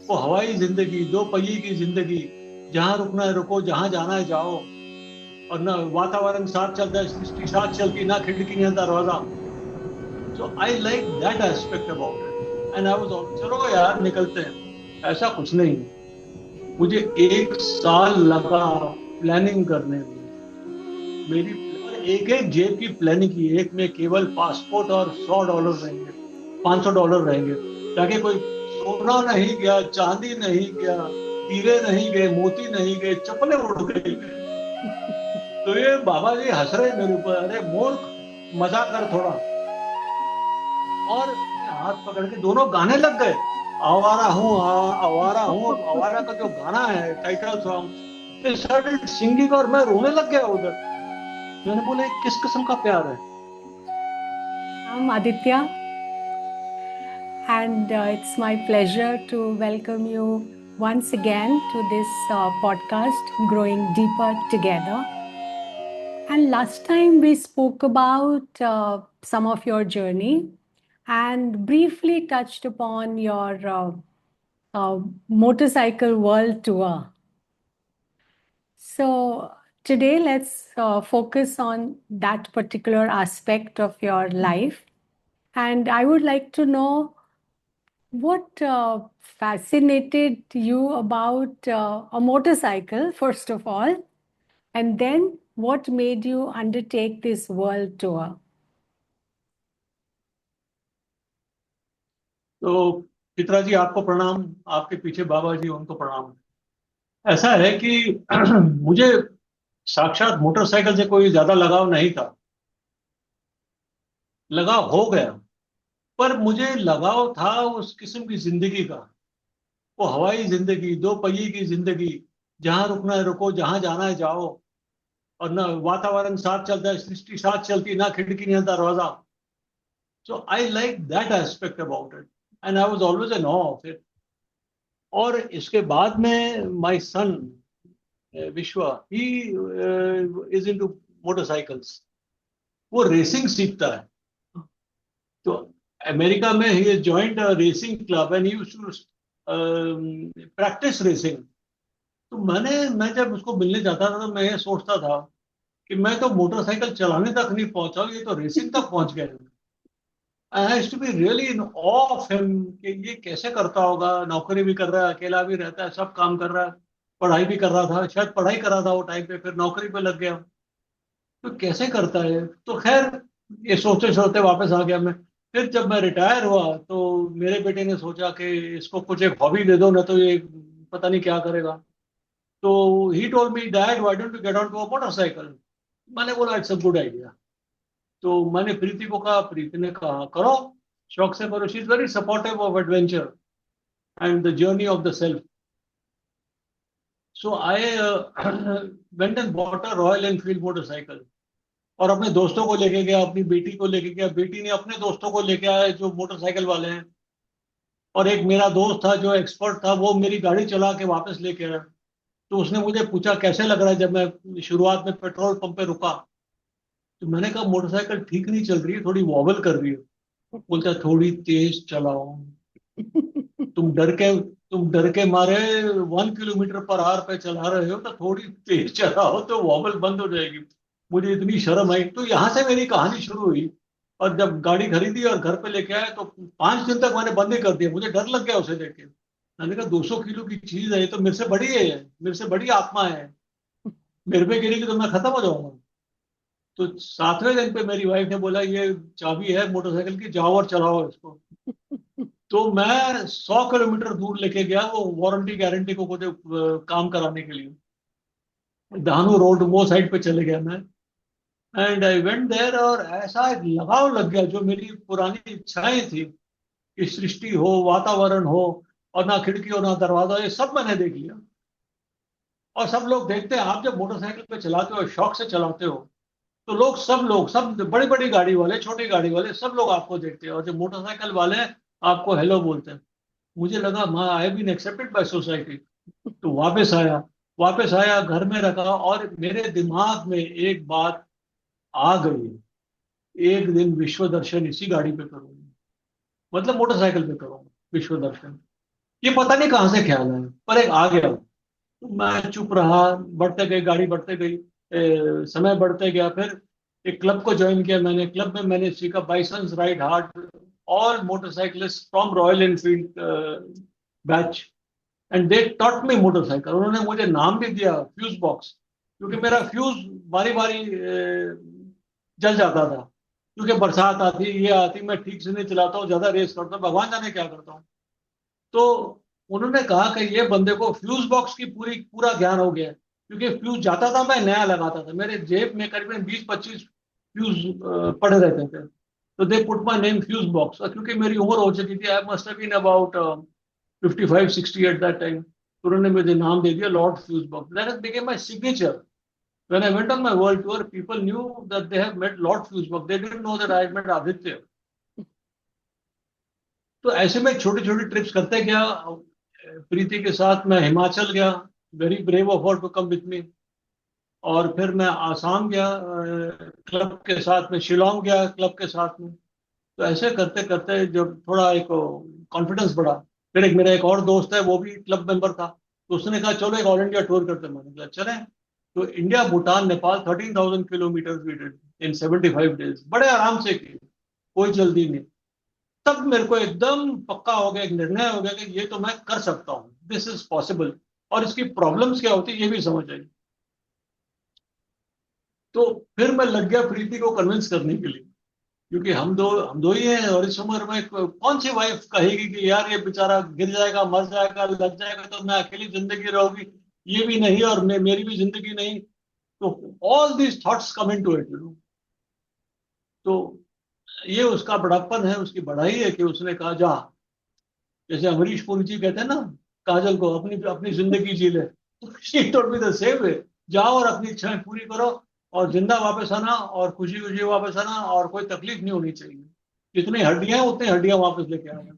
वो हवाई जिंदगी, दो पहिए की जिंदगी, जहां रुकना है रुको, जहां जाना है जाओ। और ना वातावरण साथ चलता है, सृष्टि साथ चलती, ना खिड़की ना दरवाजा। So I like that aspect about it and I was all, चलो यार निकलते हैं। ऐसा कुछ नहीं। मुझे 1 साल लगा प्लानिंग करने में। मेरी और एक एक जेब की प्लानिंग की, एक में केवल पासपोर्ट और $100 रहेंगे, $500 रहेंगे, ताकि कोई सोना नहीं गया, चांदी नहीं गया, हीरे नहीं गए, मोती नहीं गए, चप्पलें उड़ गई। तो ये बाबा जी हंस रहे मेरे ऊपर, अरे मूर्ख, मजा कर थोड़ा। और हाथ पकड़ के दोनों गाने लग गए। आवारा हूँ, आवारा हूँ। आवारा का जो गाना है, टाइटल सॉन्ग, स्टार्टेड सिंगिंग और मैं रोने लग गया उधर। मैंने बोला ये किस किस्म का प्यार है। I'm Aditya, and it's my pleasure to welcome you once again to this podcast, Growing Deeper Together. And last time we spoke about some of your journey and briefly touched upon your motorcycle world tour. So today let's focus on that particular aspect of your life. And I would like to know what fascinated you about a motorcycle, first of all, and then what made you undertake this world tour? तो चित्रा जी आपको प्रणाम, आपके पीछे बाबा जी उनको प्रणाम। ऐसा है कि मुझे साक्षात मोटरसाइकिल से कोई ज्यादा लगाव नहीं था। लगाव हो गया, पर मुझे लगाव था उस किस्म की जिंदगी का। वो हवाई जिंदगी, दो पहिए की जिंदगी, जहां रुकना है रुको, जहां जाना है जाओ। और ना वातावरण साथ चलता है, सृष्टि साथ चलती, ना खिड़की ना दरवाजा। So I like that aspect about it and I was always in awe of it. और इसके बाद में my son Vishwa, he is into motorcycles. वो रेसिंग सीखता है। तो अमेरिका में he joined racing club and he used to practice racing. तो मैं जब उसको मिलने जाता था तो मैं ये सोचता था कि मैं तो मोटरसाइकिल चलाने तक नहीं पहुंचा हूं, ये तो रेसिंग तक पहुंच गया है। I has to be really in awe of him कि ये कैसे करता होगा। नौकरी भी कर रहा है, अकेला भी रहता है, सब काम कर रहा है, पढ़ाई भी कर रहा था, शायद पढ़ाई कर रहा था वो टाइम पे, फिर नौकरी पे लग गया। तो कैसे करता है, तो खैर ये सोचते सोचते वापस आ गया मैं। फिर जब मैं रिटायर हुआ तो मेरे बेटे ने सोचा कि इसको कुछ एक हॉबी दे दो, ना तो ये पता नहीं क्या करेगा। तो he told me, dad why don't you get on to a motorcycle. मैंने बोला इट्स अ गुड आइडिया। तो मैंने प्रीति को कहा, प्रीति ने कहा करो, शौक से करो। She is very supportive of adventure and the journey of the self. So I went and bought a royal Enfield motorcycle. और अपने दोस्तों को लेके गया, अपनी बेटी को लेके गया, बेटी ने अपने दोस्तों को लेके आया जो मोटरसाइकिल वाले हैं। और एक मेरा दोस्त था जो एक्सपर्ट था, वो मेरी गाड़ी चला के वापस लेके आया। तो उसने मुझे पूछा कैसे लग रहा है, जब मैं शुरुआत में पेट्रोल पंप पे रुका। तो मैंने कहा मोटरसाइकिल ठीक नहीं चल रही है, थोड़ी वॉबल कर रही है। बोलता है, थोड़ी तेज चलाओ। तुम डर के तुम डर के मारे 1 किलोमीटर पर आवर पे चला रहे हो, तो थोड़ी तेज चलाओ तो वॉबल बंद हो जाएगी। मुझे इतनी शर्म आई, तो यहाँ से मेरी कहानी शुरू हुई। और जब गाड़ी खरीदी और घर पे लेके आए तो 5 दिन तक मैंने बंद ही कर दिया, मुझे डर लग गया उसे देख के। मैंने कहा 200 किलो की चीज है, ये तो मेरे से बड़ी है, मेरे से बड़ी आत्मा है, मेरे पे गिरेगी तो मैं खत्म हो जाऊंगा। तो 7वें दिन पे मेरी वाइफ ने बोला, ये चाबी है मोटरसाइकिल की, जाओ और चलाओ इसको। तो मैं 100 किलोमीटर दूर लेके गया वो वारंटी गारंटी को कुछ काम कराने के लिए। दहानू रोड वो साइड पे चले गया मैं। एंड आई वेंट देयर, और ऐसा एक लगाव लग गया, जो मेरी पुरानी इच्छाएं थी कि सृष्टि हो, वातावरण हो, और ना खिड़की हो ना दरवाजा, ये सब मैंने देख लिया। और सब लोग देखते हैं, आप जब मोटरसाइकिल पे चलाते हो, शौक से चलाते हो, तो लोग सब बड़ी बड़ी गाड़ी वाले, छोटी गाड़ी वाले, सब लोग आपको देखते हैं, और जो मोटरसाइकिल वाले हैं आपको हेलो बोलते हैं। मुझे लगा मैं I been accepted by society. तो वापस आया, घर में रखा, और मेरे दिमाग में एक बात आ गई, एक दिन विश्व दर्शन इसी गाड़ी पे करूंगा, मतलब मोटरसाइकिल पे करूंगा विश्व दर्शन। ये पता नहीं कहाँ से ख्याल है, पर एक आ गया। तो मैं चुप रहा, बढ़ते गई गाड़ी, बढ़ते गई, समय बढ़ते गया। फिर एक क्लब को ज्वाइन किया मैंने। क्लब में मैंने सीखा bisons ride hard all motorcyclist from Royal Enfield batch, and they taught me motorcycle. उन्होंने मुझे नाम भी दिया फ्यूज बॉक्स, क्योंकि मेरा फ्यूज बारी बारी जल जाता था, क्योंकि बरसात आती, ये आती, मैं ठीक से नहीं चलाता हूँ, ज्यादा रेस करता हूँ, भगवान जाने क्या करता हूँ। तो उन्होंने कहा कि ये बंदे को फ्यूज बॉक्स की पूरी पूरा ज्ञान हो गया है, क्योंकि फ्यूज जाता था, मैं नया लगाता था, मेरे जेब में करीबन 20-25 फ्यूज पड़े रहते थे। तो they put my name fuse box, और क्योंकि मेरी उम्र हो चुकी थी, I must have been about 55-60 at that time, तो उन्होंने मुझे नाम दे दिया lord fuse box. That has become my signature. When I went on my world tour, people knew that they have met Lord Fusebach. They didn't know that I had met Aditya. तो ऐसे में छोटी छोटी trips करते गया। प्रीति के साथ मैं हिमाचल गया, very brave of her to come with me. और फिर मैं आसाम गया क्लब के साथ में, शिलोंग गया क्लब के साथ में। तो ऐसे करते करते जब थोड़ा एक कॉन्फिडेंस बढ़ा, फिर एक मेरा एक और दोस्त है, वो भी क्लब मेंबर था, तो उसने कहा चलो एक ऑल इंडिया टूर करते हैं। मैंने कहा चलें। तो India Bhutan Nepal 13,000 kilometre we did in 75 days, बड़े आराम से किए, कोई जल्दी नहीं। तब मेरे को एकदम पक्का हो गया, एक निर्णय हो गया कि ये तो मैं कर सकता हूँ, दिस इज पॉसिबल, और इसकी प्रॉब्लम्स क्या होती है ये भी समझ आई। तो फिर मैं लग गया प्रीति को कन्विंस करने के लिए, क्योंकि हम दो ही हैं, और इस उम्र में कौन सी वाइफ कहेगी कि यार ये बेचारा गिर जाएगा, मर जाएगा, लग जाएगा तो मैं अकेली जिंदगी रहोगी, ये भी नहीं, और मेरी भी जिंदगी नहीं। तो all these thoughts come into it, तो ये उसका बड़प्पन है, उसकी बढ़ाई है कि उसने कहा जा, जैसे अमरीश पुरी जी कहते हैं ना काजल को, अपनी अपनी जिंदगी जी ले, she told me the same way, जाओ और अपनी इच्छाएं पूरी करो, और जिंदा वापस आना, और खुशी खुशी वापस आना, और कोई तकलीफ नहीं होनी चाहिए। जितनी हड्डियां हैं उतनी हड्डियां वापस लेके आना।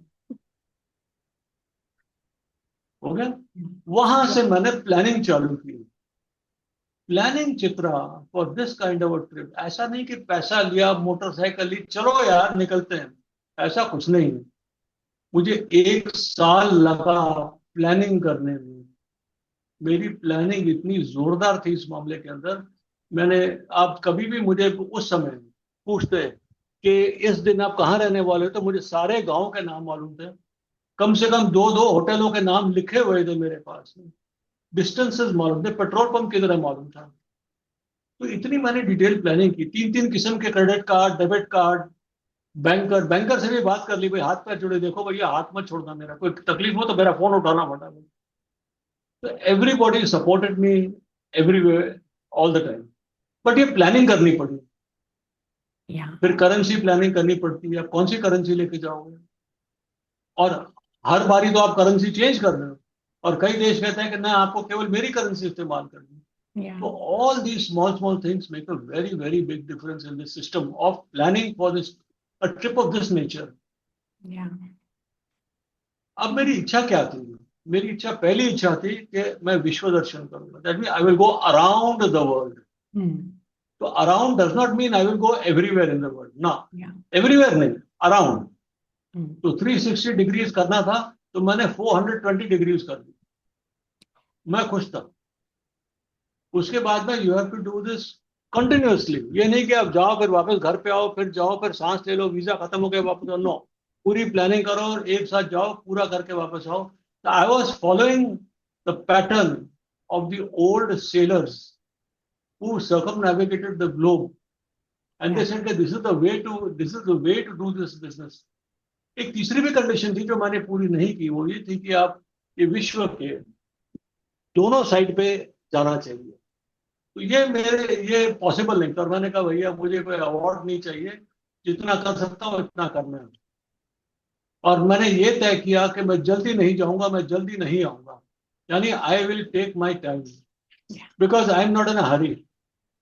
हो गया। वहां से मैंने प्लानिंग चालू की। Planning Chitra for this kind of trip, ऐसा नहीं कि पैसा लिया, मोटरसाइकिल ली, चलो यार निकलते हैं, ऐसा कुछ नहीं है। मुझे 1 साल लगा प्लानिंग करने में। मेरी प्लानिंग इतनी जोरदार थी इस मामले के अंदर। मैंने, आप कभी भी मुझे उस समय पूछते कि इस दिन आप कहाँ रहने वाले हो, तो मुझे सारे गांव के नाम मालूम थे, कम से कम दो दो होटलों के नाम लिखे हुए थे मेरे पास में, डिस्टेंसेस मालूम थे, पेट्रोल पंप किधर है मालूम था। तो इतनी मैंने डिटेल प्लानिंग की, 3-3 किस्म के credit card, debit card, banker banker से भी बात कर ली, भाई हाथ पैर जुड़े, देखो भैया हाथ मत छोड़ना, मेरा कोई तकलीफ हो तो मेरा फोन उठाना पड़ा। तो everybody supported me everywhere all the time. But ये प्लानिंग करनी पड़ी। Yeah. फिर करेंसी प्लानिंग करनी पड़ती है, आप कौन सी करेंसी लेके जाओगे, और हर बारी तो आप करेंसी चेंज कर रहे हो, और कई देश कहते हैं कि ना आपको केवल मेरी करेंसी इस्तेमाल करनी है। Yeah. So all these small things make a very big difference in this system of planning for this a trip of this nature. Yeah. अब मेरी इच्छा क्या थी? मेरी इच्छा, पहली इच्छा थी कि मैं विश्व दर्शन करूंगा, that mean I will go around the world. तो around does not mean I will go everywhere in the world, ना, एवरीवेयर नहीं, अराउंड। तो 360 डिग्रीज करना था, तो मैंने 420 डिग्रीज कर दी, मैं खुश था। उसके बाद में you have to do this continuously, ये नहीं कि आप जाओ फिर वापस घर पे आओ, फिर जाओ फिर सांस ले लो, वीजा खत्म हो गया वापस आओ, नो, पूरी प्लानिंग करो और एक साथ जाओ, पूरा करके वापस आओ। तो I was following the pattern of the old sellers who circumnavigated the globe, and they said that this is the way to do this business. एक तीसरी भी कंडीशन थी जो मैंने पूरी नहीं की, वो ये थी कि आप ये विश्व के दोनों साइड पे जाना चाहिए। तो ये पॉसिबल नहीं था, और मैंने कहा भैया मुझे कोई अवार्ड नहीं चाहिए, जितना कर सकता हूँ इतना करना है। और मैंने ये तय किया कि मैं जल्दी नहीं जाऊंगा, मैं जल्दी नहीं आऊंगा, यानी I will take my time, because I am not in a hurry.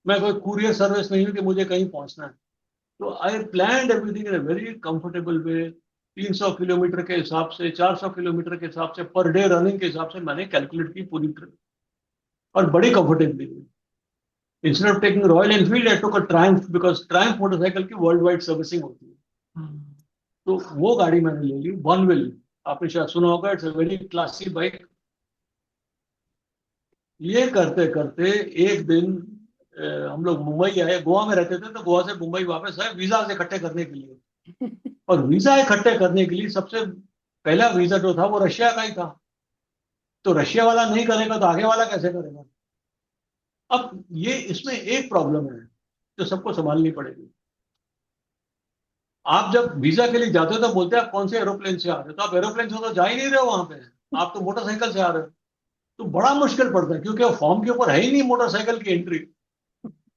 मैं कोई कुरियर सर्विस नहीं हूँ कि मुझे कहीं पहुंचना है। तो I plan everything in a very comfortable way. 300 kilometre के हिसाब से, 400 किलोमीटर के हिसाब से, पर डे रनिंग के हिसाब से मैंने कैलकुलेट की पूरी ट्रिप, और बड़ी comfortably. Instead of taking royal Enfield I took a Triumph, because Triumph motorcycle की वर्ल्ड वाइड सर्विसिंग होती है। तो वो गाड़ी मैंने ले ली, वन व्हील, आपने शायद सुना होगा, it's a very classy bike. ये करते करते एक दिन हम लोग मुंबई आए, गोवा में रहते थे, तो गोवा से मुंबई वापस आए वीजा इकट्ठे करने के लिए। और वीजा इकट्ठे करने के लिए सबसे पहला वीजा जो था वो रशिया का ही था। तो रशिया वाला नहीं करेगा तो आगे वाला कैसे करेगा? अब ये इसमें एक प्रॉब्लम है जो सबको संभालनी पड़ेगी। आप जब वीजा के लिए जाते हो तो बोलते हैं आप कौन से एरोप्लेन से आ रहे हो, तो आप एरोप्लेन से तो जा ही नहीं रहे हो वहां पे, आप तो मोटरसाइकिल से आ रहे हो। तो बड़ा मुश्किल पड़ता है क्योंकि वो फॉर्म के ऊपर है ही नहीं मोटरसाइकिल की एंट्री।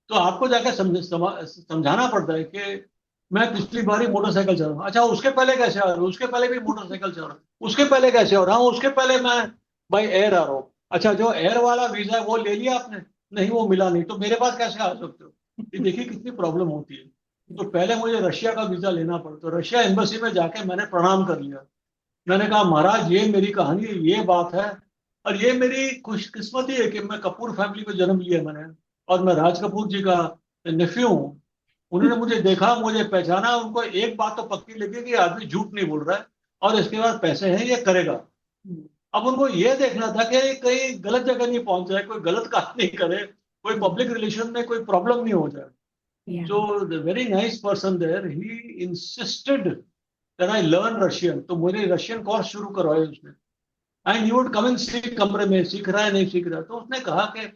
तो आपको जाकर समझाना पड़ता है कि मैं पिछली बार ही मोटरसाइकिल चला रहा हूँ। अच्छा, उसके पहले कैसे आ रहा हूँ? उसके पहले भी मोटरसाइकिल चला रहा हूँ। उसके पहले कैसे हो रहा हूँ? उसके पहले मैं बाई एयर आ रहा हूँ। अच्छा, जो एयर वाला वीजा है वो ले लिया आपने? नहीं, वो मिला नहीं, तो मेरे पास कैसे आ सकते हो? ये देखिए कितनी प्रॉब्लम होती है। तो पहले मुझे रशिया का वीजा लेना पड़ा, तो रशिया एम्बेसी में जाके मैंने प्रणाम कर लिया। मैंने कहा महाराज ये मेरी कहानी है, ये बात है, और ये मेरी खुशकिस्मती है कि मैं कपूर फैमिली में जन्म लिया मैंने, और मैं राज कपूर जी का नेफ्यू हूँ। उन्होंने मुझे देखा, मुझे पहचाना, उनको एक बात तो पक्की लगी कि आदमी झूठ नहीं बोल रहा है और इसके बाद पैसे हैं, ये करेगा। अब उनको ये देखना था कि कहीं गलत जगह नहीं पहुंच जाए, कोई गलत काम नहीं करे, कोई पब्लिक रिलेशन में कोई प्रॉब्लम नहीं हो जाए। Yeah. So the very nice person there, he insisted that I learn Russian. तो मुझे रशियन कोर्स शुरू करवाए उसने। एंड ही वुड कम इन सी कमरे में, सीख रहा है नहीं सीख रहा, तो उसने कहा कि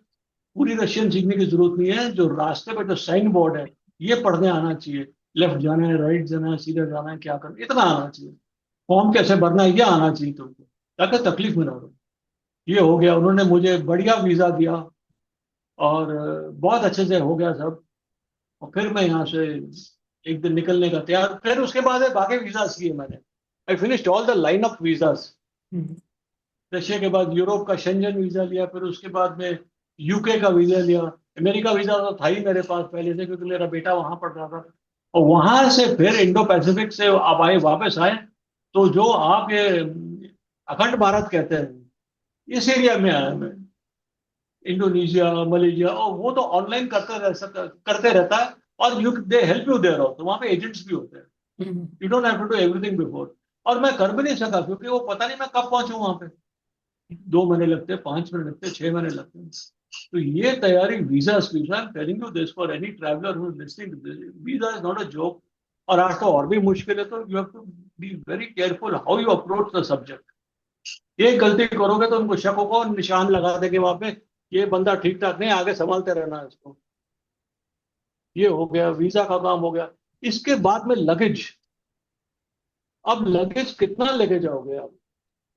पूरी रशियन सीखने की जरूरत नहीं है, जो रास्ते पे जो साइन बोर्ड है ये पढ़ने आना चाहिए। लेफ्ट जाना है, राइट जाना है, सीधा जाना है, क्या करना, इतना आना चाहिए। फॉर्म कैसे भरना है ये आना चाहिए तुमको, ताकि तकलीफ में ना हो। ये हो गया, उन्होंने मुझे बढ़िया वीजा दिया और बहुत अच्छे से हो गया सब। और फिर मैं यहाँ से एक दिन निकलने का तैयार, फिर उसके बाद बाकी वीजा किए मैंने। I finished all the line of visas. Russia के बाद यूरोप का शेंजन वीजा लिया, फिर उसके बाद में यूके का वीजा लिया। अमेरिका वीजा तो था ही मेरे पास पहले से, क्योंकि मेरा बेटा वहां पढ़ रहा था। और वहां से फिर इंडो पैसिफिक से आप आए, वापस आए, तो जो आप ये अखंड भारत कहते हैं, इस एरिया में आया मैं। इंडोनेशिया, मलेशिया, और वो तो ऑनलाइन करते रहता है। और you they help you there also, वहां पे एजेंट्स भी होते हैं। You don't have to do everything before. और मैं कर भी नहीं सका क्योंकि वो पता नहीं मैं कब पहुंचू वहां पे। 2 महीने लगते, 5 महीने लगते, 6 महीने लगते हैं। तो ये तैयारी वीजा की, I am telling you this for any traveller who is listening to this, visa is not a joke. और आज तो और भी मुश्किल है, तो you have to be very careful how you approach the subject. एक गलती करोगे तो उनको शक होगा और निशान लगा देंगे वहां पे, ये बंदा ठीक ठाक नहीं, आगे संभालते रहना है इसको। ये हो गया, वीजा का काम हो गया। इसके बाद में लगेज। अब लगेज कितना लेके जाओगे आप?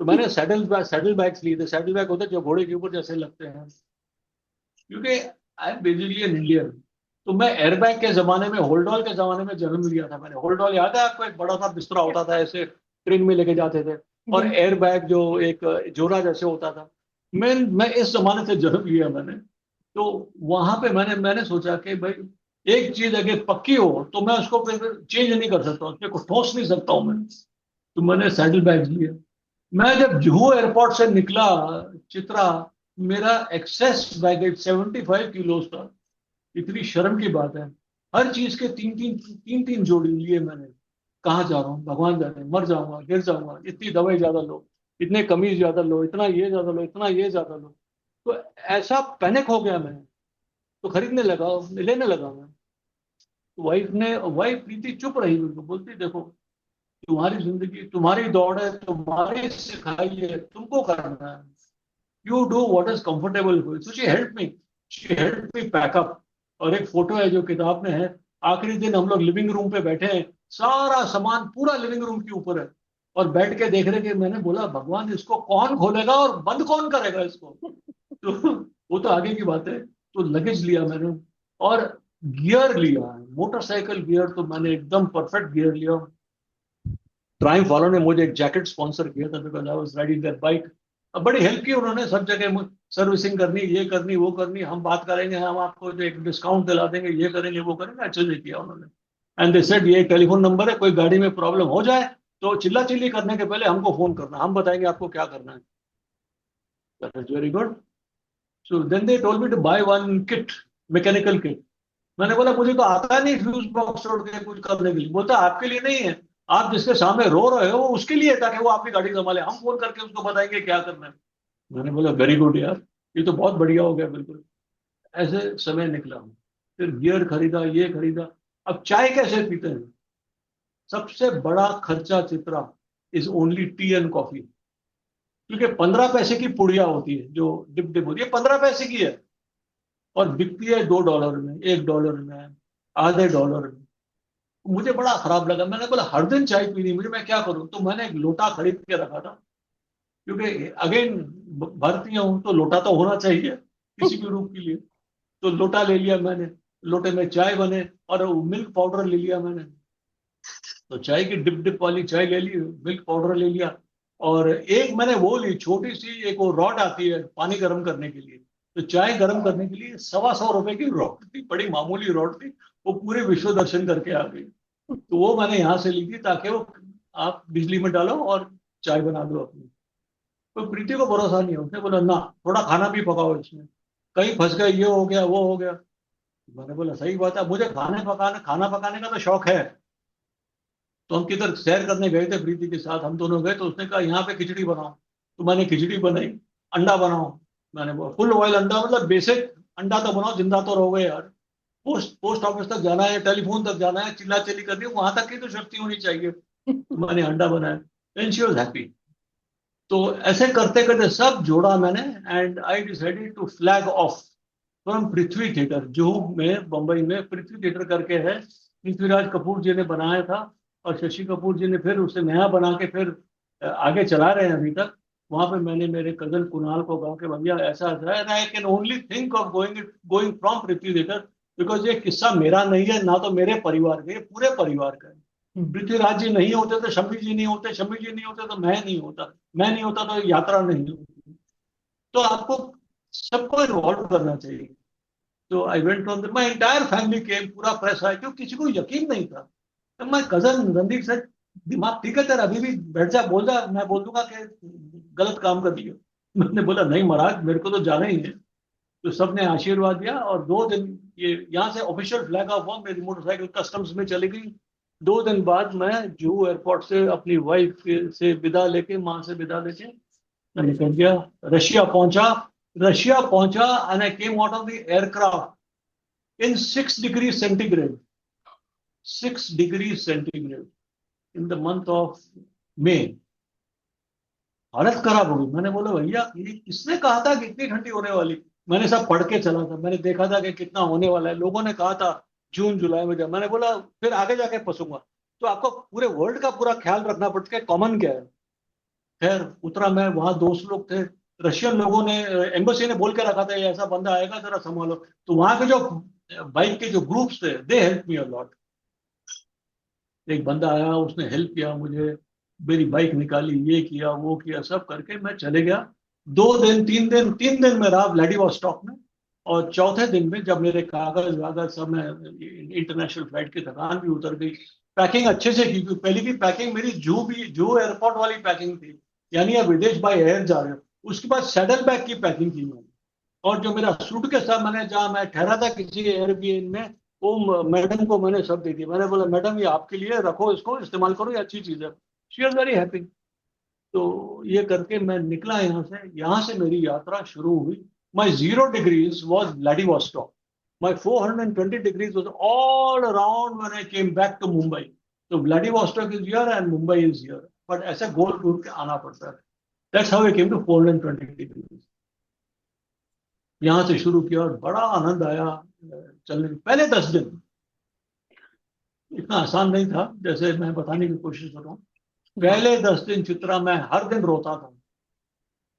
तो मैंने सैडल बैग्स लिए थे। सैडल बैग होते हैं जो घोड़े के ऊपर जैसे लगते हैं, क्योंकि I am basically an Indian. तो मैं एयरबैग के जमाने में, होल्डॉल के जमाने में जन्म लिया था मैंने। होल्डॉल याद है आपको? एक बड़ा सा बिस्तरा होता था, ऐसे ट्रेन में लेके जाते थे। और Yeah. एयरबैग जो एक जोरा जैसे होता था। मैं इस जमाने से जन्म लिया मैंने। तो वहां पे मैंने मैंने सोचा कि भाई एक चीज अगर पक्की हो तो मैं उसको फिर चेंज नहीं कर सकता, उसमें कुछ ठोस नहीं सकता हूं मैं। तो मैंने सैडल बैग लिए। मैं जब जुहू एयरपोर्ट से निकला, चित्रा, मेरा एक्सेस बैगेज 75 किलो था। इतनी शर्म की बात है। हर चीज के तीन तीन जोड़ी लिए मैंने। कहाँ जा रहा हूँ भगवान जाने, मर जाऊंगा, गिर जाऊंगा, इतनी दवाई ज्यादा लो, इतने कमीज ज्यादा लो, इतना ये ज्यादा लो, इतना ये ज्यादा लो। तो ऐसा पैनिक हो गया मैं, तो खरीदने लगा, लेने लगा मैं। वाइफ प्रीति चुप रही, बिल्कुल बोलती देखो, तुम्हारी जिंदगी, तुम्हारी दौड़ है, तुम्हारी सिखाई है, तुमको करना है। You do what is comfortable for you. So she help me pack up. और एक फोटो है जो किताब में है, आखिरी दिन हम लोग लिविंग रूम पे बैठे हैं, सारा सामान पूरा लिविंग रूम के ऊपर है, और बैठ के देख रहे कि मैंने बोला भगवान इसको कौन खोलेगा और बंद कौन करेगा इसको। तो वो तो आगे की बात है। तो लगेज लिया मैंने, और गियर लिया, मोटरसाइकिल गियर तो मैंने एकदम परफेक्ट गियर लिया। ट्रायम्फ वालों ने मुझे एक जैकेट स्पॉन्सर किया था, because I was riding that bike. अब बड़ी हेल्प की उन्होंने, सब जगह सर्विसिंग करनी, ये करनी, वो करनी, हम बात करेंगे, हम आपको जो एक डिस्काउंट दिला देंगे, ये करेंगे, वो करेंगे, अच्छे से किया उन्होंने। एंड दे सेड ये टेलीफोन नंबर है, कोई गाड़ी में प्रॉब्लम हो जाए तो चिल्ला चिल्ली करने के पहले हमको फोन करना, हम बताएंगे आपको क्या करना है। That is very good. So then they told me to buy one kit, mechanical kit. मैंने बोला मुझे तो आता नहीं फ्यूज बॉक्स तोड़ के कुछ करने के लिए। बोलता आपके लिए नहीं है, आप जिसके सामने रो रहे हो उसके लिए, ताकि वो आपकी गाड़ी संभाले, हम फोन करके उसको बताएंगे क्या करना है। मैंने बोला वेरी गुड यार, ये तो बहुत बढ़िया हो गया बिल्कुल। ऐसे समय निकला। फिर गियर खरीदा, ये खरीदा। अब चाय कैसे पीते हैं? सबसे बड़ा खर्चा Chitra is only T and coffee. क्योंकि 15 पैसे की पुड़िया होती है, जो डिप डिप होती है 15 पैसे की है, और बिकती है $2 में, $1 में, आधे $1 में। मुझे बड़ा खराब लगा। मैंने बोला हर दिन चाय पीनी मुझे, मैं क्या करूं? तो मैंने एक लोटा खरीद के रखा था, क्योंकि अगेन भारतीय हूं तो लोटा तो होना चाहिए किसी भी रूप के लिए। तो लोटा ले लिया मैंने, लोटे में चाय बने, और मिल्क पाउडर ले लिया मैंने। तो चाय की डिप डिप वाली चाय ले ली, मिल्क पाउडर ले लिया, और एक मैंने वो ली छोटी सी, एक वो रॉड आती है पानी गर्म करने के लिए। तो चाय गर्म करने के लिए ₹125 की रॉड थी, बड़ी मामूली रॉड थी। वो पूरे विश्व दर्शन करके आ गई। तो वो मैंने यहाँ से ली थी, ताकि वो आप बिजली में डालो और चाय बना दो अपनी। तो प्रीति को भरोसा नहीं है, उसने बोला ना, थोड़ा खाना भी पकाओ इसमें, कहीं फंस गए, ये हो गया वो हो गया। मैंने बोला सही बात है, मुझे खाना पकाने का तो शौक है। तो हम किधर सैर करने गए थे प्रीति के साथ, हम दोनों गए, तो उसने कहा यहाँ पे खिचड़ी बनाओ। तो मैंने खिचड़ी बनाई। अंडा बनाओ, मैंने बोला फुल ऑयल अंडा, मतलब बेसिक अंडा तो बनाओ, जिंदा तो रहोगे यार। पोस्ट पोस्ट ऑफिस तक जाना है, टेलीफोन तक जाना है, चिल्ला चिल्ली करनी है, वहां तक की तो शक्ति होनी चाहिए। तो मैंने अंडा बनाया, एंड शी वॉज हैप्पी। तो ऐसे करते करते सब जोड़ा मैंने, and I decided to flag off from Prithvi theatre, Juhu में, बम्बई में पृथ्वी थिएटर करके है, पृथ्वीराज कपूर जी ने बनाया था। और शशि कपूर जी ने फिर उसे नया बना के फिर आगे चला रहे हैं अभी तक। वहां पे मैंने मेरे कजन कुणाल को कहा कि भैया ऐसा ऐसा है, I can only think of going from Prithvi theatre, because ये किस्सा मेरा नहीं है, ना तो मेरे परिवार का, ये पूरे परिवार का है। पृथ्वीराज जी नहीं होते तो शम्मी जी नहीं होते, शम्मी जी नहीं होते तो मैं नहीं होता, मैं नहीं होता तो यात्रा नहीं होती। तो आपको सबको इन्वॉल्व करना चाहिए। तो I went on, my entire family केम, पूरा प्रेस आया, क्यों किसी को यकीन नहीं था। तो माई कजन रणदीप से, दिमाग ठीक है तेरा, अभी भी बैठ जा, बोल जा, मैं बोल दूंगा कि गलत काम कर दिया। मैंने बोला नहीं महाराज, मेरे को तो जाना ही है। तो सबने आशीर्वाद दिया, और 2 दिन ये यहाँ से ऑफिशियल फ्लैग ऑफ हुआ, मेरी मोटरसाइकिल कस्टम्स में चली गई। 2 दिन बाद मैं जुहू एयरपोर्ट से अपनी वाइफ से विदा लेके, माँ से विदा लेके मैं निकल गया। रशिया पहुंचा। रशिया पहुंचा, and I came out of the aircraft in 6 degree centigrade, 6 degree centigrade, in the month of May. हालत खराब हो गई। मैंने बोला भैया ये किसने कहा था कि इतनी ठंडी होने वाली? मैंने सब पढ़ के चला था, मैंने देखा था कि कितना होने वाला है, लोगों ने कहा था जून जुलाई में। जब मैंने बोला फिर आगे जाके फंसूंगा। तो आपको पूरे वर्ल्ड का पूरा ख्याल रखना पड़ता है, कॉमन क्या है। खैर उतरा मैं, वहां दोस्त लोग थे, रशियन लोगों ने, एम्बेसी ने बोल के रखा था ये ऐसा बंदा आएगा, जरा संभालो। तो वहां के जो बाइक के जो ग्रुप्स थे, they help me a lot. एक बंदा आया, उसने हेल्प किया मुझे, मेरी बाइक निकाली, ये किया वो किया, सब करके मैं चले गया। 2 दिन 3 दिन, 3 दिन में रहा व्लादिवोस्टॉक में। और चौथे दिन में जब मेरे कागज वागज सब, मैं इंटरनेशनल फ्लाइट की थकान भी उतर गई, पैकिंग अच्छे से की, क्योंकि पहले की पैकिंग मेरी जू एयरपोर्ट वाली पैकिंग थी, यानी आप विदेश बाय एयर जा रहे हो। उसके बाद सैडल बैग की पैकिंग की मैंने। और जो मेरा सूटकेस था, मैंने जहाँ मैं ठहरा था किसी एयरबीएन में, वो मैडम को मैंने सब दे दिया। मैंने बोला मैडम ये आपके लिए रखो, इसको इस्तेमाल करो, ये अच्छी चीज है। She was very happy. तो ये करके मैं निकला यहाँ से। यहाँ से मेरी यात्रा शुरू हुई। My 0 degrees was Vladivostok, my 420 degrees was all around when I came back to Mumbai. तो Vladivostok is here and Mumbai is here, but ऐसे गोल घूम के आना पड़ता है। That's how I came to 420 degrees. यहाँ से शुरू किया, और बड़ा आनंद आया चलने में। पहले 10 दिन इतना आसान नहीं था जैसे मैं बताने की कोशिश कर रहा हूँ। पहले 10 दिन चित्रा मैं हर दिन रोता था,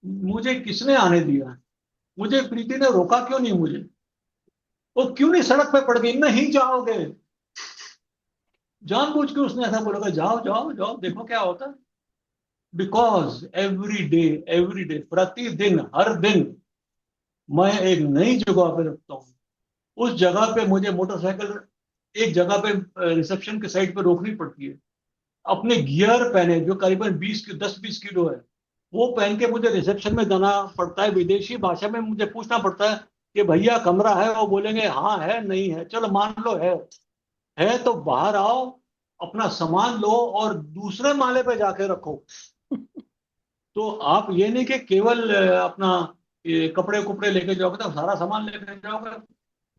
मुझे किसने आने दिया? मुझे प्रीति ने रोका क्यों नहीं मुझे? वो क्यों नहीं सड़क पे पड़ गई, नहीं जाओगे? जानबूझ के उसने ऐसा बोला, जाओ जाओ जाओ, देखो क्या होता है। बिकॉज एवरी डे, प्रतिदिन, हर दिन मैं एक नई जगह पे रखता हूँ। उस जगह पे मुझे मोटरसाइकिल एक जगह पे रिसेप्शन के साइड पे रोकनी पड़ती है। अपने गियर पहने जो करीबन 10-20 किलो है, वो पहन के मुझे रिसेप्शन में जाना पड़ता है। विदेशी भाषा में मुझे पूछना पड़ता है कि भैया कमरा है? वो बोलेंगे हाँ है, नहीं है, चलो मान लो है तो बाहर आओ, अपना सामान लो और दूसरे माले पे जाके रखो। तो आप ये नहीं कि केवल अपना ये कपड़े कुपड़े लेके जाओगे तो सारा सामान लेके जाओगे।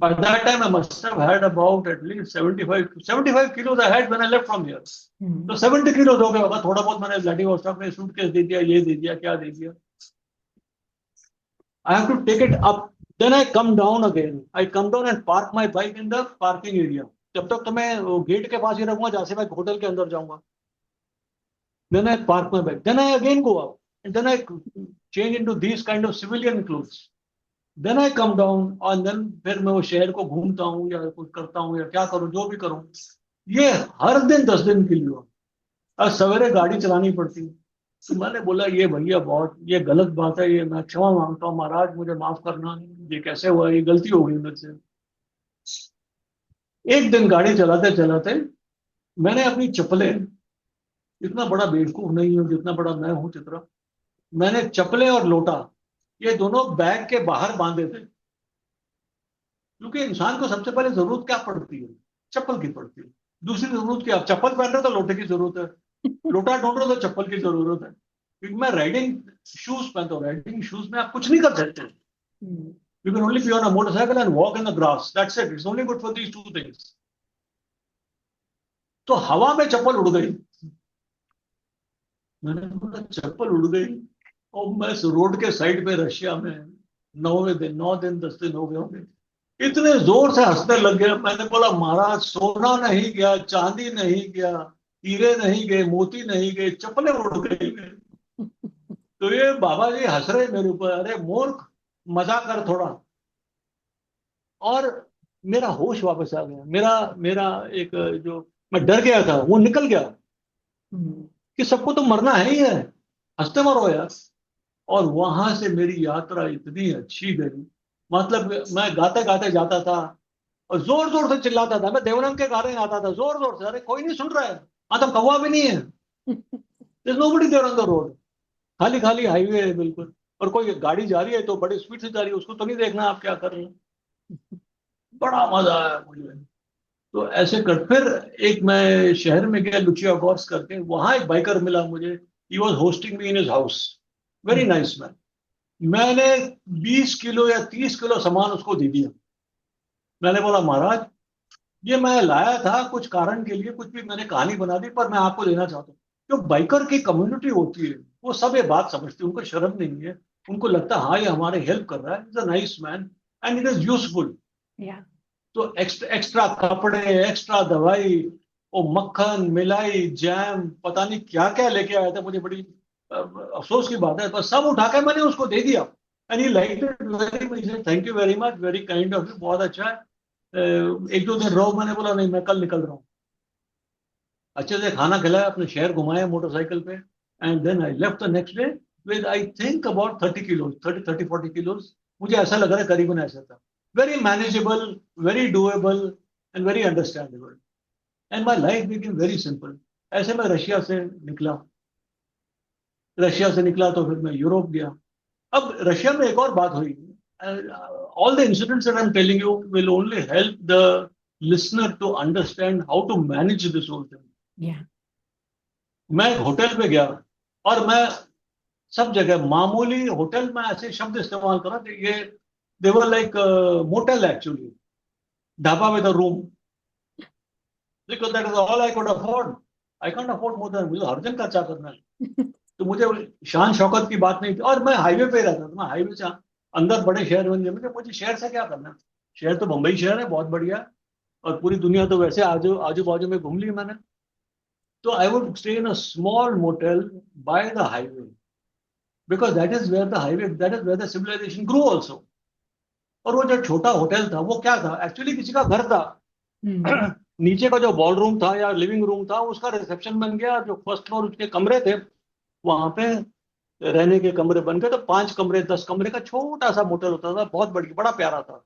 By that time, I must have had about at least 75 kilos I had when I left from here. तो 70 kilos हो गया होगा। थोड़ा बहुत मैंने व्लादिवोस्टॉक में सूटकेस दे दिया, ये दे दिया, क्या दे दिया। I have to take it up. Then I come down again. I come down and park my bike in the parking area. जब तक तो मैं गेट के पास ही रहूंगा जहां से मैं होटल के अंदर जाऊंगा। Then I park my bike. Then I again go up. And then I change into these kind of civilian clothes. Then I come down and then फिर मैं वो शहर को घूमता हूँ या कुछ करता हूँ या क्या करूँ, जो भी करूँ। ये हर दिन 10 दिन के लिए हुआ। और सवेरे गाड़ी चलानी पड़ती। तो मैंने बोला ये भैया बहुत ये गलत बात है, ये मैं क्षमा मांगता हूँ महाराज, मुझे माफ करना, ये कैसे हुआ, ये गलती हो गई मुझसे। एक दिन गाड़ी चलाते चलाते मैंने अपनी चप्पलें, इतना बड़ा बेवकूफ नहीं हूँ जितना बड़ा मैं हूँ चित्रा, मैंने चप्पलें और लोटा ये दोनों बैग के बाहर बांधे थे। क्योंकि इंसान को सबसे पहले जरूरत क्या पड़ती है? चप्पल की पड़ती है। दूसरी जरूरत क्या? आप चप्पल पहन रहे हो तो लोटे की जरूरत है, लोटा ढूंढ रहे हो तो चप्पल की जरूरत है। क्योंकि मैं राइडिंग शूज पहनता हूँ। राइडिंग शूज में आप कुछ नहीं कर सकते। You can only be on a motorcycle and walk in the grass, that's it, it's only good for these two things. तो हवा में चप्पल उड़ गई। मैंने बोला चप्पल उड़ गई और मैं रोड के साइड पे रशिया में 9 दिन 10 दिन हो गए होंगे, इतने जोर से हंसने लग गया। मैंने बोला महाराज सोना नहीं गया, चांदी नहीं गया, हीरे नहीं गए, मोती नहीं गए, चप्पलें उड़ गई। तो ये बाबा जी हंस रहे मेरे ऊपर, अरे मूर्ख मजा कर थोड़ा। और मेरा होश वापस आ गया। मेरा मेरा एक जो मैं डर गया था वो निकल गया कि सबको तो मरना है ही है, हंसते मरो यार। और वहां से मेरी यात्रा इतनी अच्छी गई। मतलब मैं गाते गाते जाता था और जोर जोर से चिल्लाता था। मैं देवरम के गाने गाता था जोर जोर से, अरे कोई नहीं सुन रहा है, आदम कौवा भी नहीं है, there's nobody there on the road, खाली खाली हाईवे है बिल्कुल। और कोई गाड़ी जा रही है तो बड़ी स्पीड से जा रही है, उसको तो नहीं देखना आप क्या कर रहे हैं। बड़ा मजा आया मुझे। तो ऐसे कर फिर एक मैं शहर में गया लुचिया गॉर्स करके, वहां एक बाइकर मिला मुझे। He was hosting me in his house, very nice man. मैंने 20 किलो या 30 किलो सामान उसको दे दिया। मैंने बोला महाराज ये मैं लाया था कुछ कारण के लिए, कुछ भी मैंने कहानी बना दी, पर मैं आपको देना चाहता हूँ। जो बाइकर की कम्युनिटी होती है वो सब ये बात समझती है, उनको शर्म नहीं है। उनको लगता है हाँ ये हमारे हेल्प कर रहा है, is a nice man and it is useful. तो एक्स्ट्रा एक्स्ट्रा कपड़े, एक्स्ट्रा दवाई, वो मक्खन मिलाई जैम पता नहीं क्या क्या लेके आया था। मुझे बड़ी अफसोस की बात है, पर सब उठा के मैंने उसको दे दिया। And he like it very much, thank you very much, very kind of you, बहुत अच्छा है। 1-2 दिन रहो। मैंने बोला नहीं मैं कल निकल रहा हूँ। अच्छे से खाना खिलाया, अपने शहर घुमाया मोटरसाइकिल पे। And then I left the next day with I think about 30 kilos, 30-40 kilos. मुझे ऐसा लग रहा है करीबन ऐसा था। Very manageable, very doable and very understandable. And my life became very simple. ऐसे मैं रशिया से निकला। रशिया से निकला तो फिर मैं यूरोप गया। अब रशिया में एक और बात हुई। All the incidents that I am telling you will only help the listener to understand how to manage this whole thing. मैं होटल पे गया और मैं सब जगह मामूली होटल में ऐसे शब्द इस्तेमाल करा कि ये they were like motel actually, dhaba with a room, because that is all I could afford. I can't afford more than, मुझे हर दिन खर्चा करना है। तो मुझे शान शौकत की बात नहीं थी। और मैं हाईवे पे रहता था, मैं हाईवे से अंदर बड़े शहर बन गए। मुझे शहर से क्या करना है? शहर तो बंबई शहर है, बहुत बढ़िया। और पूरी दुनिया तो वैसे आजू आजू बाजू में घूम ली मैंने। तो I would stay in a small motel by the highway, because that is where the highway, that is where the civilisation grow also. और वो जो छोटा होटल था वो क्या था, एक्चुअली किसी का घर था। नीचे का जो बॉल रूम था या लिविंग रूम था उसका रिसेप्शन बन गया। जो फर्स्ट फ्लोर उसके कमरे थे वहां पे रहने के कमरे बन गए। तो 5 कमरे 10 कमरे का छोटा सा मोटल होता था, बहुत बड़ा प्यारा था।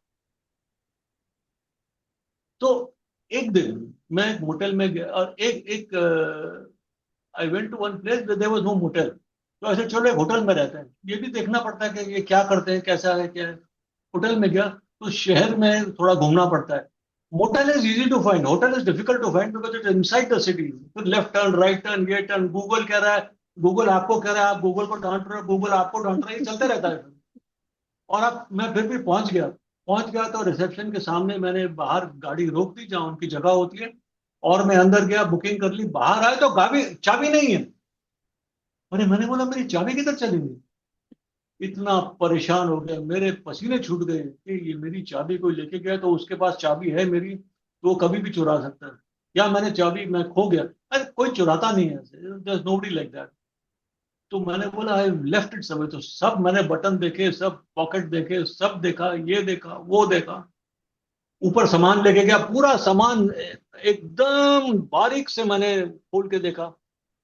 तो एक दिन मैं एक मोटेल में गया और एक एक I went to one place there was no motel. तो ऐसे चलो एक होटल में रहते हैं, ये भी देखना पड़ता है कि ये क्या करते हैं, कैसा है क्या है। होटल में गया तो शहर में थोड़ा घूमना पड़ता है। Motel is easy to find, hotel is difficult to find because it inside the city. फिर लेफ्ट टर्न, राइट टर्न, ये टर्न, गूगल कह रहा है, गूगल आपको कह रहा है, आप गूगल को डांट रहे हो, गूगल आपको डांट रहा है, ये चलते रहता है। और अब मैं फिर भी पहुंच गया तो रिसेप्शन के सामने मैंने बाहर गाड़ी रोक दी जहाँ उनकी जगह होती है, और मैं अंदर गया, बुकिंग कर ली, बाहर आए तो गाड़ी चाबी नहीं है। अरे मैंने बोला मेरी चाबी किधर चली गई। इतना परेशान हो गया, मेरे पसीने छूट गए कि ये मेरी चाबी कोई लेके गया तो उसके पास चाबी है मेरी, तो वो कभी भी चुरा सकता है, या मैंने चाबी मैं खो गया। अरे कोई चुराता नहीं है, जस्ट नोबडी लाइक दैट। तो मैंने बोला आई लेफ्ट इट समझ, तो सब मैंने बटन देखे, सब पॉकेट देखे, सब देखा, ये देखा वो देखा, ऊपर सामान लेके गया, पूरा सामान एकदम बारीक से मैंने खोल के देखा,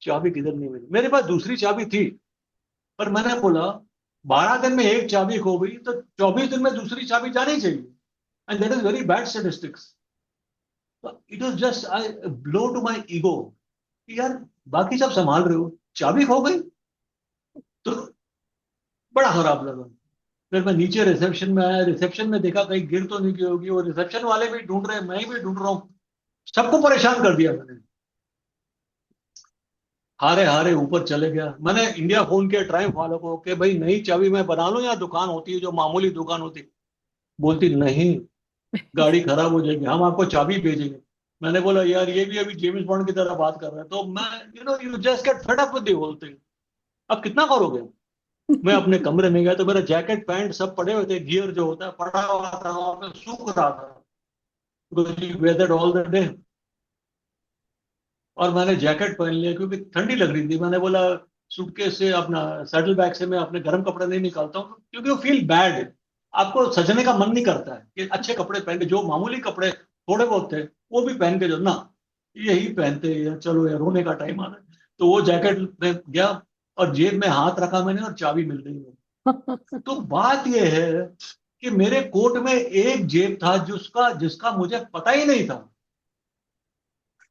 चाबी किधर नहीं मिली। मेरे पास दूसरी चाबी थी, पर मैंने बोला 12 दिन में एक चाबी खो गई तो 24 दिन में दूसरी चाबी जानी चाहिए, and that is very bad statistics. It was just I blow to my ego, यार बाकी सब संभाल रहे हो, चाबी खो गई। तो बड़ा खराब लगा। फिर मैं नीचे रिसेप्शन में आया, रिसेप्शन में देखा कहीं गिर तो नहीं गई होगी, और रिसेप्शन वाले भी ढूंढ रहे हैं, मैं भी ढूंढ रहा हूँ, सबको परेशान कर दिया मैंने। हारे हारे ऊपर चले गया, मैंने इंडिया फोन किया ट्रायम्फ वालों को कि भाई नई चाबी मैं बना लूं या दुकान होती है जो मामूली दुकान होती है। बोलती नहीं, गाड़ी खराब हो जाएगी, हम आपको चाबी भेजेंगे। मैंने बोला यार ये भी अभी जेम्स बॉन्ड की तरह बात कर रहे हैं। तो मैं, you just get fed up with the whole thing. अब कितना करोगे। मैं अपने कमरे में गया तो मेरा जैकेट पैंट सब पड़े हुए थे, गियर जो होता है पड़ा हुआ था वहां पे, सूख रहा था वेदर ऑल द डे। और मैंने जैकेट पहन लिया क्योंकि ठंडी लग रही थी। मैंने बोला सूटकेस से अपना सैडल बैग से मैं अपने गर्म कपड़े नहीं निकालता हूँ, क्योंकि वो फील बैड, आपको सजने का मन नहीं करता है कि अच्छे कपड़े पहन के, जो मामूली कपड़े थोड़े बहुत थे वो भी पहन के जो ना, यही पहनते हैं यार, चलो यार रोने का टाइम आ रहा है। तो वो जैकेट में गया और जेब में हाथ रखा मैंने और चाबी मिल गई है। तो बात यह है कि मेरे कोट में एक जेब था जिसका जिसका मुझे पता ही नहीं था।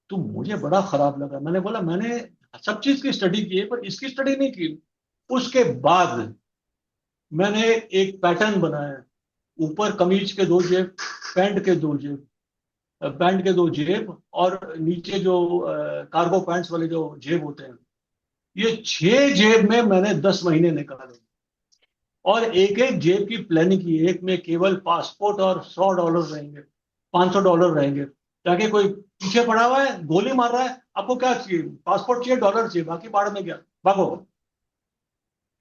तो मुझे बड़ा खराब लगा, मैंने बोला मैंने सब चीज की स्टडी की है पर इसकी स्टडी नहीं की। उसके बाद मैंने एक पैटर्न बनाया, ऊपर कमीज के दो जेब, पैंट के दो जेब, पैंट के दो जेब, और नीचे जो कार्गो पैंट्स वाले जो जेब होते हैं, ये 6 जेब में मैंने 10 महीने निकाले। और एक एक जेब की प्लानिंग की, एक में केवल पासपोर्ट और $100 रहेंगे, $500 रहेंगे, ताकि कोई पीछे पड़ा हुआ है गोली मार रहा है, आपको क्या चाहिए, पासपोर्ट चाहिए, डॉलर चाहिए, बाकी बाढ़ में गया, भागो।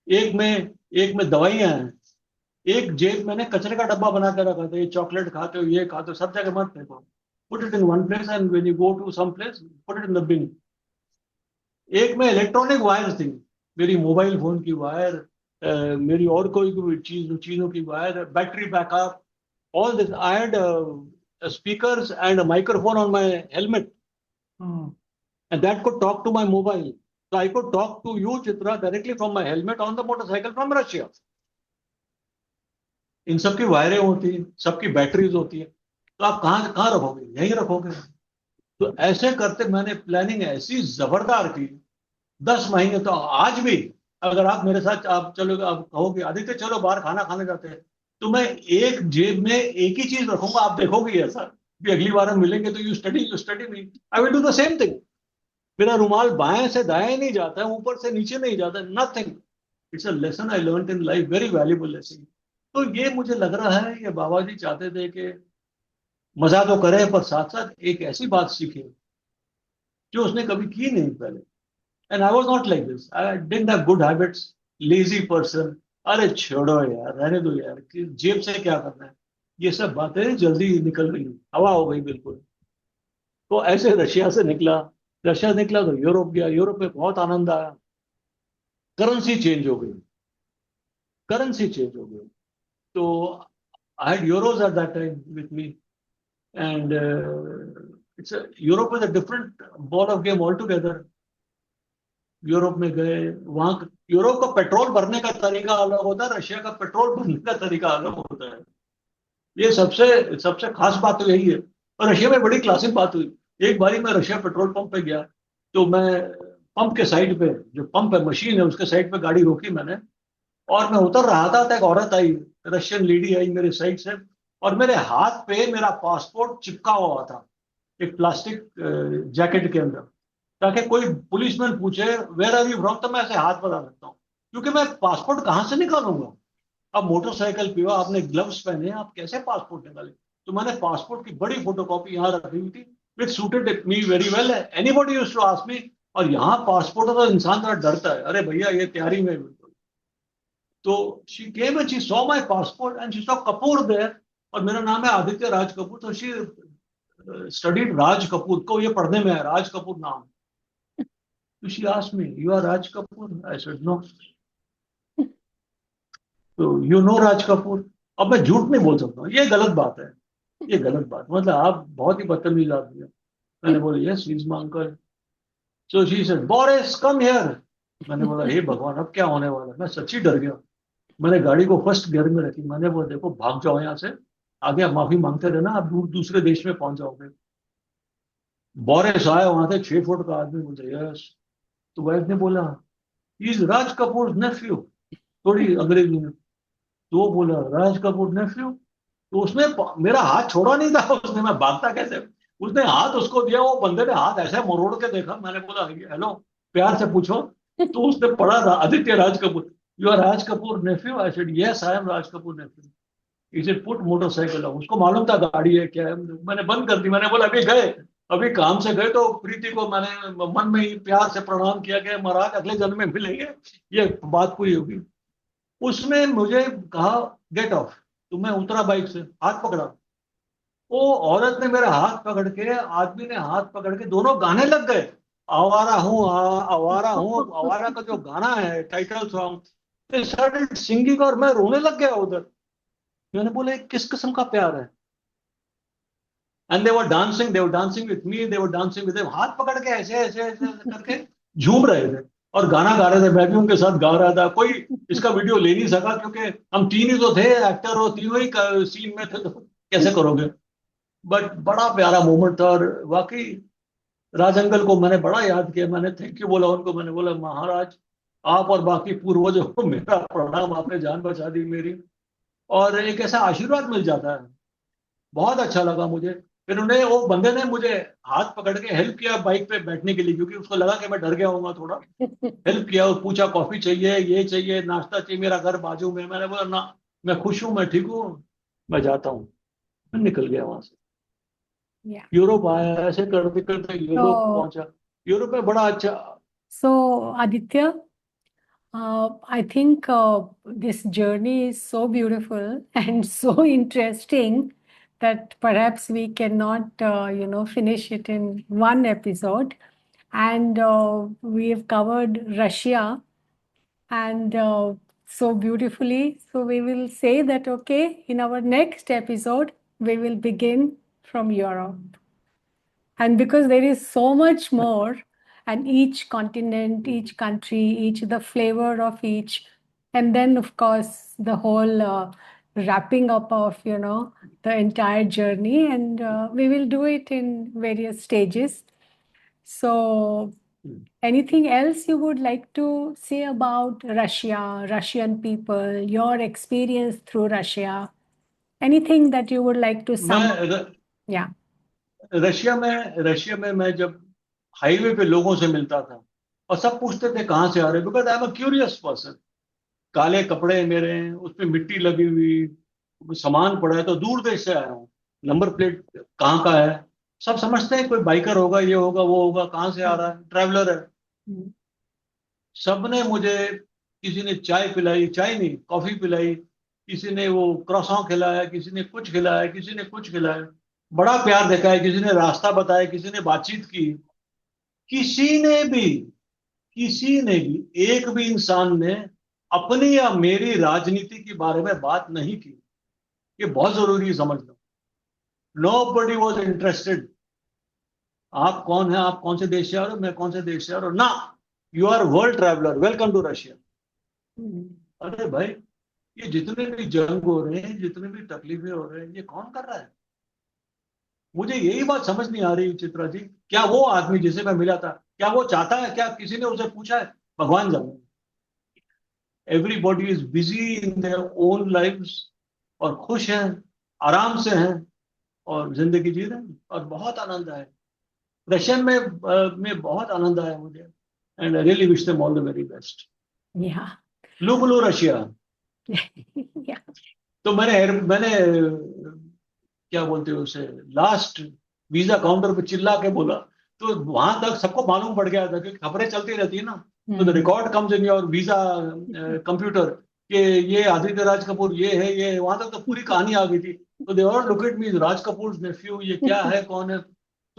एक में दवाइयां हैं, एक जेब मैंने कचरे का डब्बा बना के रखा था, ये चॉकलेट खाते हो, ये खाते हो, सब जगह मत फेंको, put it in one place, and when you go to some place put it in the bin. एक में इलेक्ट्रॉनिक वायर थी, मेरी मोबाइल फोन की वायर, मेरी और कोई चीजों की wire, battery backup, all this. I had speakers and a microphone on my helmet, and that could talk to my mobile. So I could talk to you, Chitra, directly from my helmet on the motorcycle from Russia. इन सबकी वायरें होती हैं, सबकी batteries होती है, तो आप कहाँ कहाँ रखोगे, यहीं रखोगे। तो ऐसे करते मैंने प्लानिंग ऐसी जबरदस्त की, 10 महीने। तो आज भी अगर आप मेरे साथ आप चलो, आप कहोगे आदित्य चलो बाहर खाना खाने जाते हैं, तो मैं एक जेब में एक ही चीज रखूंगा, आप देखोगे ऐसा कि अगली बार हम मिलेंगे तो you study me, I will do the same thing. मेरा रुमाल बाएं से दाएं नहीं जाता है, ऊपर से नीचे नहीं जाता, nothing. It's a lesson I learn in life, very valuable lesson. तो ये मुझे लग रहा है ये बाबा जी चाहते थे कि मजा तो करे पर साथ साथ एक ऐसी बात सीखे जो उसने कभी की नहीं पहले। And I was not like this, I didn't have good habits, lazy person. अरे छोड़ो यार, रहने दो यार, कि जेब से क्या करना है, ये सब बातें जल्दी निकल गई, हवा हो गई बिल्कुल। तो ऐसे रशिया से निकला, रशिया से निकला तो यूरोप गया, यूरोप में बहुत आनंद आया, करेंसी चेंज हो गई, करेंसी चेंज हो गई। तो I had euros eight that time with me, and it's Europe is a different ball of game all together. Europe में गए, वहां यूरोप का पेट्रोल भरने का तरीका अलग होता है, रशिया का पेट्रोल भरने का तरीका अलग होता है। ये सबसे सबसे खास बात तो यही है। और रशिया में बड़ी क्लासिक बात हुई, एक बारी मैं रशिया पेट्रोल पंप पे गया, तो मैं पंप के साइड पे, जो पंप है मशीन है उसके साइड पे गाड़ी रोकी मैंने, और मैं उतर रहा था तो एक औरत आई, रशियन लेडी आई मेरे साइड से, और मेरे हाथ पे मेरा पासपोर्ट चिपका हुआ था एक प्लास्टिक जैकेट के अंदर, ताकि कोई पुलिसमैन पूछे वेयर आर यू फ्रॉम, तो मैं ऐसे हाथ बता सकता हूँ, क्योंकि मैं पासपोर्ट कहाँ से निकालूंगा। अब मोटरसाइकिल पे हो, आपने ग्लव्स पहने, आप कैसे पासपोर्ट निकाले। तो मैंने पासपोर्ट की बड़ी फोटोकॉपी यहाँ रखी हुई थी, which suited me very well. Anybody used to ask me, और यहाँ पासपोर्ट तो इंसान थोड़ा डरता है, अरे भैया ये तैयारी में है बिल्कुल। तो she came and she saw my passport and she saw Kapoor there, और मेरा नाम है आदित्य राज कपूर, तो शी स्टडीड राज कपूर, को ये पढ़ने में है राज कपूर नाम। तो she asked me, you are Raj Kapoor? I said no. तो यू नो राज कपूर? अब मैं झूठ नहीं बोल सकता हूँ, ये गलत बात है, ये गलत बात, मतलब आप बहुत ही बदतमीज आदमी हो। मैंने बोला yes he is my uncle. So she said Boris come here. मैंने बोला हे भगवान अब क्या होने वाला है, मैं सच्ची डर गया। मैंने गाड़ी को फर्स्ट गियर में रखी, मैंने बोला देखो भाग जाओ यहाँ से, आगे आप माफी मांगते रहना, आप दूसरे देश में पहुंच जाओगे। बोरिस आया वहां से, 6 फुट का आदमी, बोलते यस। तो वाइफ ने बोला ही इज राज कपूर नेफ्यू, थोड़ी अंग्रेजी में। तो वो बोला राज कपूर नेफ्यू। तो उसने मेरा हाथ छोड़ा नहीं था, उसने, मैं भागता कैसे, उसने हाथ उसको दिया, वो बंदे ने हाथ ऐसे मरोड़ के देखा, मैंने बोला हेलो, प्यार से पूछो। तो उसने पढ़ा था Aditya Raj Kapoor, you are Raj Kapoor nephew? I said yes I am Raj Kapoor nephew. इसे पुट मोटरसाइकिल, उसको मालूम था गाड़ी है क्या है, मैंने बंद कर दी। मैंने बोला अभी गए, अभी काम से गए, तो प्रीति को मैंने मन में ही प्यार से प्रणाम किया कि महाराज अगले जन्म में मिलेंगे, ये बात पूरी होगी। उसने मुझे कहा गेट ऑफ, तो मैं उतरा बाइक से, हाथ पकड़ा। वो औरत ने मेरा हाथ पकड़ के, आदमी ने हाथ पकड़ के, दोनों गाने लग गए। आवारा हूँ, आवारा हूँ, आवारा का जो गाना है टाइटल सॉन्ग, स्टार्टेड सिंगिंग, और मैं रोने लग गया उधर। मैंने बोला "ये किस किस्म का प्यार है"। And they were dancing with me, they were dancing with, हाथ पकड़ के ऐसे ऐसे ऐसे ऐसे करके झूम रहे थे, और गाना गा रहे थे, मैं भी उनके साथ गा रहा था। कोई इसका वीडियो ले नहीं सका, क्योंकि हम तीन ही तो थे एक्टर, और तीनों ही सीन में थे, तो कैसे करोगे। बट बड़ा प्यारा मोमेंट था, और वाकई राज अंकल को मैंने बड़ा याद किया, मैंने थैंक यू बोला उनको, मैंने बोला महाराज आप और बाकी पूर्वजों को मेरा प्रणाम, आपने जान बचा दी मेरी, और एक ऐसा आशीर्वाद मिल जाता है, बहुत अच्छा लगा मुझे। फिर उन्हें, वो बंदे ने मुझे हाथ पकड़ के हेल्प किया बाइक पे बैठने के लिए, क्योंकि उसको लगा कि मैं डर गया हूँगा थोड़ा। हेल्प किया और पूछा कॉफी चाहिए, ये चाहिए, नाश्ता चाहिए, मेरा घर बाजू में। मैंने बोला ना, मैं खुश हूँ, मैं ठीक हूँ, मैं जाता हूँ। मैं निकल गया वहां से, Yeah. यूरोप आया, ऐसे करते करते यूरोप So, पहुंचा। यूरोप में बड़ा अच्छा। so Aditya, I think this journey is so beautiful and so interesting that perhaps we cannot, finish it in one episode. And we have covered Russia and so beautifully. So we will say that, okay, in our next episode, we will begin from Europe. And because there is so much more, and each continent, each country, each the flavor of each, and then of course the whole wrapping up of the entire journey, and we will do it in various stages. So, anything else you would like to say about Russia, Russian people, your experience through Russia? Anything that you would like to मैं sum up? Yeah. Russia में मैं जब highway पे लोगों से मिलता था, और सब पूछते थे कहाँ से आ रहे, because I am a curious person. काले कपड़े मेरे, उसमें मिट्टी लगी हुई, सामान पड़ा है, तो दूर देश से आया हूँ, नंबर प्लेट कहाँ का है, सब समझते हैं कोई बाइकर होगा, ये होगा वो होगा, कहाँ से आ रहा है, ट्रैवलर है। Mm. सबने मुझे, किसी ने चाय पिलाई, चाय नहीं कॉफी पिलाई, किसी ने वो क्रॉसॉन खिलाया, किसी ने कुछ खिलाया, किसी ने कुछ खिलाया, बड़ा प्यार देखा है, किसी ने रास्ता बताया, किसी ने बातचीत की। किसी ने भी, किसी ने भी, एक भी इंसान ने अपनी या मेरी राजनीति के बारे में बात नहीं की। ये बहुत जरूरी है समझना। नो बडी वॉज इंटरेस्टेड, आप कौन है, आप कौन से देश से आ रहे हो, मैं कौन से देश से आ रहा हूं, ना, you are world traveller, welcome to Russia. Mm. अरे भाई, ये जितने भी जंग हो रहे हैं, जितने भी तकलीफें हो रहे हैं, ये कौन कर रहा है। मुझे यही बात समझ नहीं आ रही चित्रा जी, क्या वो आदमी जिसे मैं मिला था, क्या वो चाहता है, क्या किसी ने उसे पूछा है, भगवान जाने। Everybody is busy in their own lives, और खुश हैं, आराम से हैं और जिंदगी जी रहे हैं और बहुत आनंद आया। रशियन में बहुत आनंद आया मुझे, and I really wish them all the very best. Yeah. लुबुलु रशिया। Yeah. तो मैंने क्या बोलते हैं उसे, लास्ट वीजा काउंटर पे चिल्ला के बोला, तो वहां तक सबको मालूम पड़ गया था, क्योंकि खबरें चलती रहती है ना। तो the record comes in your visa computer कि ये आदित्य राज कपूर ये है, ये वहां तक तो पूरी कहानी आ गई थी। तो they all look at me, Raj Kapoor nephew, ये क्या है, कौन है।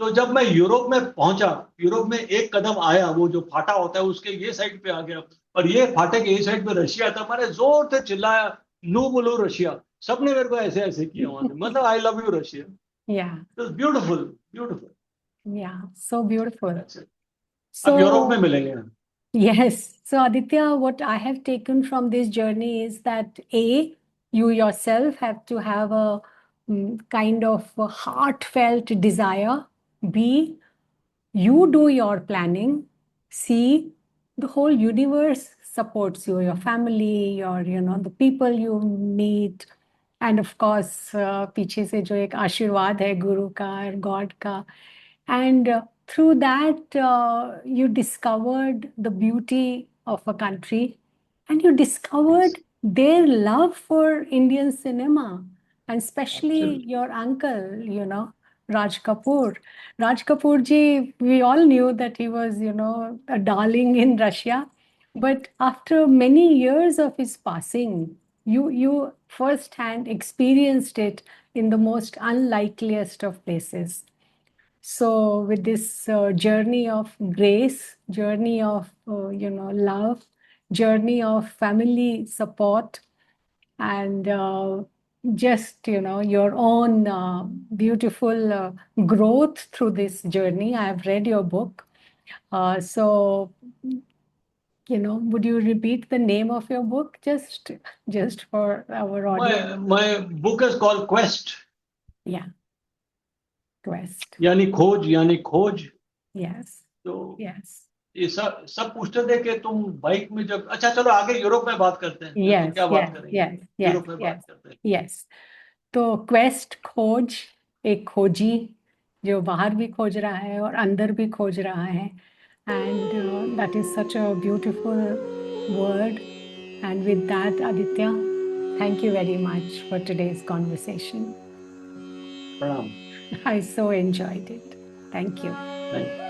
तो जब मैं यूरोप में पहुंचा, यूरोप में एक कदम आया, वो जो फाटा होता है उसके ये साइड पे आ गया, और ये फाटे के ये साइड पे रशिया था, मैंने जोर से चिल्लाया, नो बोलो रशिया। सबने मेरे को ऐसे ऐसे किया वहां से, मतलब I love you Russia. Yeah. Beautiful beautiful. Yeah. So beautiful. अब यूरोप में So, मिलेंगे हम। yes. So, Aditya, what I have taken from this journey is that A, you yourself have to have a kind of a heartfelt desire. B, you do your planning. C, the whole universe supports you, your family, the people you meet. And of course, पीछे से जो एक आशीर्वाद है गुरु का और God का. And through that, you discovered the beauty of a country, and you discovered their love for Indian cinema, and especially your uncle, Raj Kapoor. Raj Kapoor ji, we all knew that he was, a darling in Russia. But after many years of his passing, you firsthand experienced it in the most unlikeliest of places. So with this journey of grace, journey of love, journey of family support, and just your own beautiful growth through this journey. I have read your book. So would you repeat the name of your book just for our audience? My book is called Quest. Yeah, Quest. यानी खोज। Yes, तो yes, ये सब पूछते थे कि तुम bike में जब, अच्छा चलो आगे यूरोप में बात करते हैं, फिर तो yes, क्या बात yes, करेंगे। yes, yes, यूरोप में yes, बात करते हैं। yes. तो क्वेस्ट खोज, एक खोजी जो बाहर भी खोज रहा है और अंदर भी खोज रहा है. And that is such a beautiful word. And with that, Aditya, thank you very much for today's conversation. प्रणाम। I so enjoyed it. Thank you. Thank you.